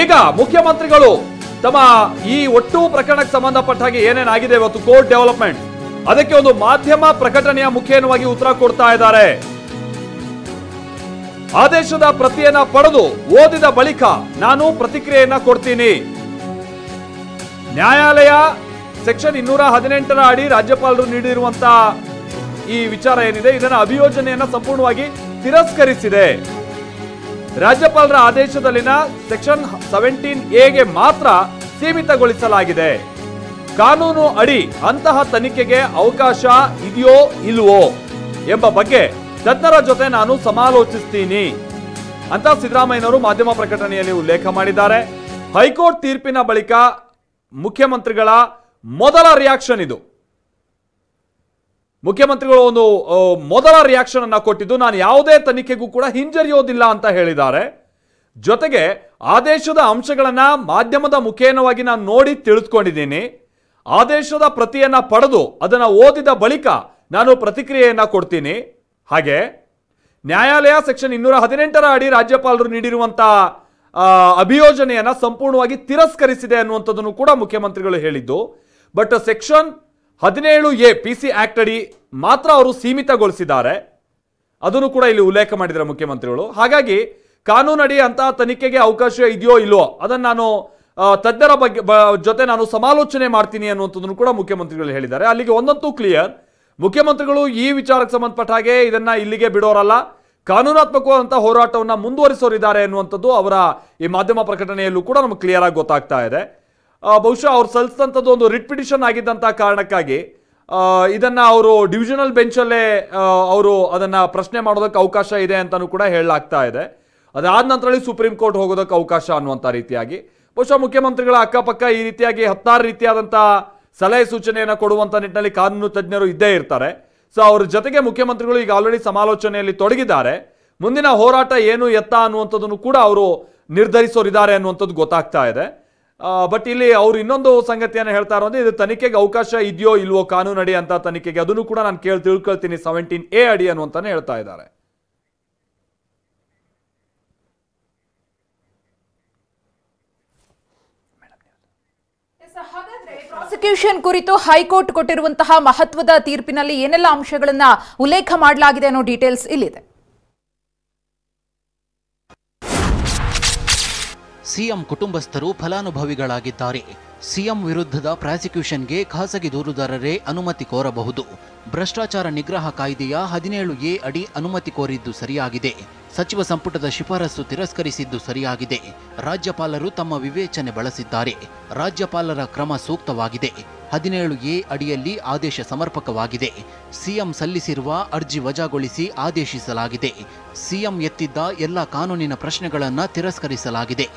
ಈಗ ಮುಖ್ಯಮಂತ್ರಿಗಳು ತಮ್ಮ ಈ ಒಟ್ಟು ಪ್ರಕರಣಕ್ಕೆ ಸಂಬಂಧಪಟ್ಟ ಹಾಗೆ ಏನೇನಾಗಿದೆ ಇವತ್ತು ಕೋರ್ಟ್ ಡೆವಲಪ್ಮೆಂಟ್ ಅದಕ್ಕೆ ಒಂದು ಮಾಧ್ಯಮ ಪ್ರಕಟಣೆಯ ಮುಖೇನವಾಗಿ ಉತ್ತರ ಕೊಡ್ತಾ ಇದ್ದಾರೆ. ಆದೇಶದ ಪ್ರತಿಯನ್ನ ಪಡೆದು ಓದಿದ ಬಳಿಕ ನಾನು ಪ್ರತಿಕ್ರಿಯೆಯನ್ನ ಕೊಡ್ತೀನಿ. ನ್ಯಾಯಾಲಯ ಸೆಕ್ಷನ್ 218 ಅಡಿ ರಾಜ್ಯಪಾಲರು ನೀಡಿರುವಂತಹ ಈ ವಿಚಾರ ಏನಿದೆ ಇದನ್ನ ಅಭಿಯೋಜನೆಯನ್ನ ಸಂಪೂರ್ಣವಾಗಿ ತಿರಸ್ಕರಿಸಿದೆ. ರಾಜ್ಯಪಾಲರ ಆದೇಶದಲ್ಲಿನ ಸೆಕ್ಷನ್ 17A ಮಾತ್ರ ಸೀಮಿತಗೊಳಿಸಲಾಗಿದೆ. ಕಾನೂನು ಅಡಿ ಅಂತಹ ತನಿಖೆಗೆ ಅವಕಾಶ ಇದೆಯೋ ಇಲ್ವೋ ಎಂಬ ಬಗ್ಗೆ ತಜ್ಞರ ಜೊತೆ ನಾನು ಸಮಾಲೋಚಿಸ್ತೀನಿ ಅಂತ ಸಿದ್ದರಾಮಯ್ಯನವರು ಮಾಧ್ಯಮ ಪ್ರಕಟಣೆಯಲ್ಲಿ ಉಲ್ಲೇಖ ಮಾಡಿದ್ದಾರೆ. ಹೈಕೋರ್ಟ್ ತೀರ್ಪಿನ ಬಳಿಕ ಮುಖ್ಯಮಂತ್ರಿಗಳ ಮೊದಲ ರಿಯಾಕ್ಷನ್ ಇದು. ಮುಖ್ಯಮಂತ್ರಿಗಳು ಒಂದು ಮೊದಲ ರಿಯಾಕ್ಷನ್ ಅನ್ನ ಕೊಟ್ಟಿದ್ದು ನಾನು ಯಾವುದೇ ತನಿಖೆಗೂ ಕೂಡ ಹಿಂಜರಿಯೋದಿಲ್ಲ ಅಂತ ಹೇಳಿದ್ದಾರೆ. ಜೊತೆಗೆ ಆದೇಶದ ಅಂಶಗಳನ್ನ ಮಾಧ್ಯಮದ ಮುಖೇನವಾಗಿ ನಾನು ನೋಡಿ ತಿಳಿದುಕೊಂಡಿದ್ದೀನಿ. ಆದೇಶದ ಪ್ರತಿಯನ್ನ ಪಡೆದು ಅದನ್ನ ಓದಿದ ಬಳಿಕ ನಾನು ಪ್ರತಿಕ್ರಿಯೆಯನ್ನ ಕೊಡ್ತೀನಿ. ಹಾಗೆ ನ್ಯಾಯಾಲಯ ಸೆಕ್ಷನ್ 218 ಅಡಿ ರಾಜ್ಯಪಾಲರು ನೀಡಿರುವಂತಹ ಅಭಿಯೋಜನೆಯನ್ನ ಸಂಪೂರ್ಣವಾಗಿ ತಿರಸ್ಕರಿಸಿದೆ ಅನ್ನುವಂಥದ್ದನ್ನು ಕೂಡ ಮುಖ್ಯಮಂತ್ರಿಗಳು ಹೇಳಿದ್ದು. But section 17A PC act ಅಡಿ ಮಾತ್ರ ಅವರು ಸೀಮಿತಗೊಳಿಸಿದ್ದಾರೆ. ಅದನ್ನು ಕೂಡ ಇಲ್ಲಿ ಉಲ್ಲೇಖ ಮಾಡಿದ್ದಾರೆ ಮುಖ್ಯಮಂತ್ರಿಗಳು. ಹಾಗಾಗಿ ಕಾನೂನಡಿ ಅಂತಹ ತನಿಖೆಗೆ ಅವಕಾಶ ಇದೆಯೋ ಇಲ್ವೋ ಅದನ್ನು ನಾನು ತಜ್ಞರ ಜೊತೆ ನಾನು ಸಮಾಲೋಚನೆ ಮಾಡ್ತೀನಿ ಅನ್ನುವಂಥದ್ದನ್ನು ಕೂಡ ಮುಖ್ಯಮಂತ್ರಿಗಳು ಹೇಳಿದ್ದಾರೆ. ಅಲ್ಲಿಗೆ ಒಂದಂತೂ ಕ್ಲಿಯರ್, ಮುಖ್ಯಮಂತ್ರಿಗಳು ಈ ವಿಚಾರಕ್ಕೆ ಸಂಬಂಧಪಟ್ಟ ಹಾಗೆ ಇದನ್ನ ಇಲ್ಲಿಗೆ ಬಿಡೋರಲ್ಲ, ಕಾನೂನಾತ್ಮಕವಾದಂತಹ ಹೋರಾಟವನ್ನು ಮುಂದುವರಿಸೋರಿದ್ದಾರೆ ಅನ್ನುವಂಥದ್ದು ಅವರ ಈ ಮಾಧ್ಯಮ ಪ್ರಕಟಣೆಯಲ್ಲೂ ಕೂಡ ನಮಗೆ ಕ್ಲಿಯರ್ ಆಗಿ ಗೊತ್ತಾಗ್ತಾ ಇದೆ. ಬಹುಶಃ ಅವ್ರು ಸಲ್ಲಿಸಿದಂಥದ್ದು ಒಂದು ರಿಟ್ ಪಿಟಿಷನ್ ಆಗಿದ್ದಂತಹ ಕಾರಣಕ್ಕಾಗಿ ಇದನ್ನ ಅವರು ಡಿವಿಷನಲ್ ಬೆಂಚಲ್ಲೇ ಅವರು ಅದನ್ನ ಪ್ರಶ್ನೆ ಮಾಡೋದಕ್ಕೆ ಅವಕಾಶ ಇದೆ ಅಂತಾನೂ ಕೂಡ ಹೇಳಲಾಗ್ತಾ ಇದೆ. ಅದಾದ ನಂತರ ಸುಪ್ರೀಂ ಕೋರ್ಟ್ ಹೋಗೋದಕ್ಕೆ ಅವಕಾಶ ಅನ್ನುವಂಥ ರೀತಿಯಾಗಿ ಬಹುಶಃ ಮುಖ್ಯಮಂತ್ರಿಗಳ ಅಕ್ಕಪಕ್ಕ ಈ ರೀತಿಯಾಗಿ 16 ರೀತಿಯಾದಂತಹ ಸಲಹೆ ಸೂಚನೆಯನ್ನು ಕೊಡುವಂತ ನಿಟ್ಟಿನಲ್ಲಿ ಕಾನೂನು ತಜ್ಞರು ಇದ್ದೇ ಇರ್ತಾರೆ. ಸೊ ಅವ್ರ ಜೊತೆಗೆ ಮುಖ್ಯಮಂತ್ರಿಗಳು ಈಗ ಆಲ್ರೆಡಿ ಸಮಾಲೋಚನೆಯಲ್ಲಿ ತೊಡಗಿದ್ದಾರೆ. ಮುಂದಿನ ಹೋರಾಟ ಏನು ಎತ್ತ ಅನ್ನುವಂಥದ್ದನ್ನು ಕೂಡ ಅವರು ನಿರ್ಧರಿಸೋರಿದ್ದಾರೆ ಅನ್ನುವಂಥದ್ದು ಗೊತ್ತಾಗ್ತಾ ಇದೆ. ಬಟ್ ಇಲ್ಲಿ ಅವರು ಇನ್ನೊಂದು ಸಂಗತಿಯನ್ನು ಹೇಳ್ತಾ ಇರೋದು, ಇದು ತನಿಖೆಗೆ ಅವಕಾಶ ಇದೆಯೋ ಇಲ್ವೋ ಕಾನೂನು ಅಡಿ ಅಂತ ತನಿಖೆಗೆ, ಅದನ್ನು ಕೂಡ ನಾನು ತಿಳ್ಕೊಳ್ತೀನಿ 17A ಅಡಿ ಅನ್ನುವಂತಾನೆ ಹೇಳ್ತಾ ಇದ್ದಾರೆ. ಪ್ರಾಸಿಕ್ಯೂಷನ್ ಕುರಿತು ಹೈಕೋರ್ಟ್ ಕೊಟ್ಟಿರುವಂತಹ ಮಹತ್ವದ ತೀರ್ಪಿನಲ್ಲಿ ಏನೆಲ್ಲ ಅಂಶಗಳನ್ನ ಉಲ್ಲೇಖ ಮಾಡಲಾಗಿದೆ ಅನ್ನೋ ಡೀಟೇಲ್ಸ್ ಇಲ್ಲಿದೆ. ಸಿಎಂ ಕುಟುಂಬಸ್ಥರು ಫಲಾನುಭವಿಗಳಾಗಿದ್ದಾರೆ. ಸಿಎಂ ವಿರುದ್ಧದ ಪ್ರಾಸಿಕ್ಯೂಷನ್ಗೆ ಖಾಸಗಿ ದೂರುದಾರರೇ ಅನುಮತಿ ಕೋರಬಹುದು. ಭ್ರಷ್ಟಾಚಾರ ನಿಗ್ರಹ ಕಾಯ್ದೆಯ 17A ಅಡಿ ಅನುಮತಿ ಕೋರಿದ್ದು ಸರಿಯಾಗಿದೆ. ಸಚಿವ ಸಂಪುಟದ ಶಿಫಾರಸು ತಿರಸ್ಕರಿಸಿದ್ದು ಸರಿಯಾಗಿದೆ. ರಾಜ್ಯಪಾಲರು ತಮ್ಮ ವಿವೇಚನೆ ಬಳಸಿದ್ದಾರೆ. ರಾಜ್ಯಪಾಲರ ಕ್ರಮ ಸೂಕ್ತವಾಗಿದೆ. 17A ಅಡಿಯಲ್ಲಿ ಆದೇಶ ಸಮರ್ಪಕವಾಗಿದೆ. ಸಿಎಂ ಸಲ್ಲಿಸಿರುವ ಅರ್ಜಿ ವಜಾಗೊಳಿಸಿ ಆದೇಶಿಸಲಾಗಿದೆ. ಸಿಎಂ ಎತ್ತಿದ್ದ ಎಲ್ಲ ಕಾನೂನಿನ ಪ್ರಶ್ನೆಗಳನ್ನು ತಿರಸ್ಕರಿಸಲಾಗಿದೆ.